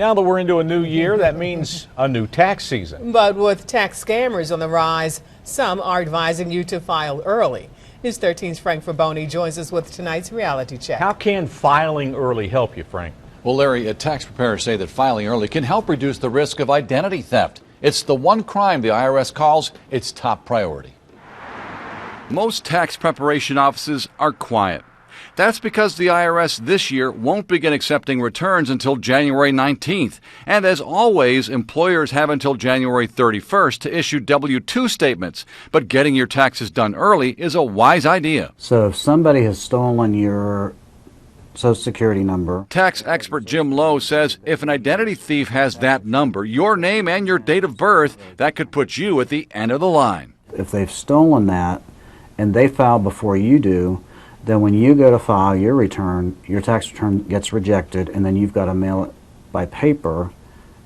Now that we're into a new year, that means a new tax season. But with tax scammers on the rise, some are advising you to file early. News 13's Frank Faboni joins us with tonight's reality check. How can filing early help you, Frank? Well, Larry, tax preparers say that filing early can help reduce the risk of identity theft. It's the one crime the IRS calls its top priority. Most tax preparation offices are quiet. That's because the IRS this year won't begin accepting returns until January 19th. And as always, employers have until January 31st to issue W-2 statements. But getting your taxes done early is a wise idea. So if somebody has stolen your Social Security number. Tax expert Jim Lowe says if an identity thief has that number, your name and your date of birth, that could put you at the end of the line. If they've stolen that and they file before you do, then when you go to file your return, your tax return gets rejected, and then you've got to mail it by paper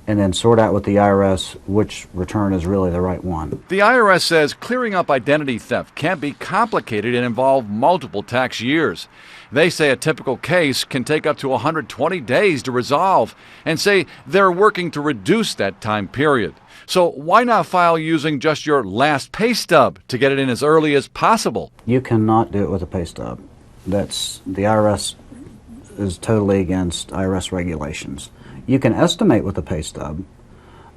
and then sort out with the IRS which return is really the right one. The IRS says clearing up identity theft can be complicated and involve multiple tax years. They say a typical case can take up to 120 days to resolve and say they're working to reduce that time period. So why not file using just your last pay stub to get it in as early as possible? You cannot do it with a pay stub. That's the IRS is totally against IRS regulations. You can estimate with a pay stub,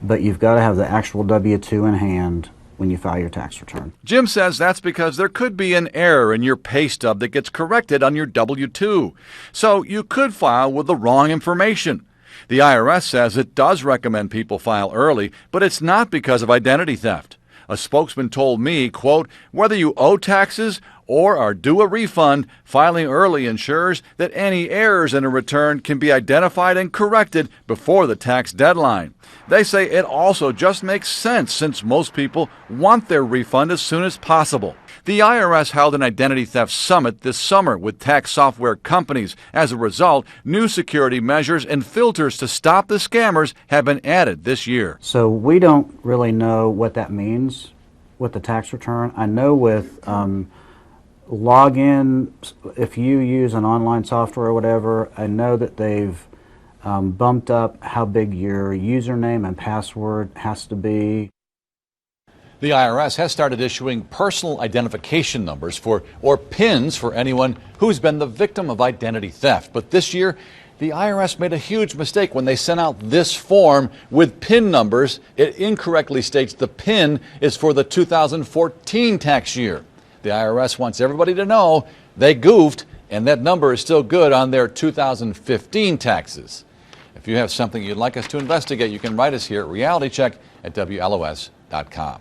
but you've got to have the actual W-2 in hand when you file your tax return. Jim says that's because there could be an error in your pay stub that gets corrected on your W-2. So you could file with the wrong information. The IRS says it does recommend people file early, but it's not because of identity theft. A spokesman told me, quote, whether you owe taxes or are due a refund, filing early ensures that any errors in a return can be identified and corrected before the tax deadline. They say it also just makes sense since most people want their refund as soon as possible. The IRS held an identity theft summit this summer with tax software companies. As a result, new security measures and filters to stop the scammers have been added this year. So we don't really know what that means with the tax return. I know with login, if you use an online software or whatever, I know that they've bumped up how big your username and password has to be. The IRS has started issuing personal identification numbers or PINs for anyone who's been the victim of identity theft. But this year, the IRS made a huge mistake when they sent out this form with PIN numbers. It incorrectly states the PIN is for the 2014 tax year. The IRS wants everybody to know they goofed, and that number is still good on their 2015 taxes. If you have something you'd like us to investigate, you can write us here at realitycheck@WLOS.com.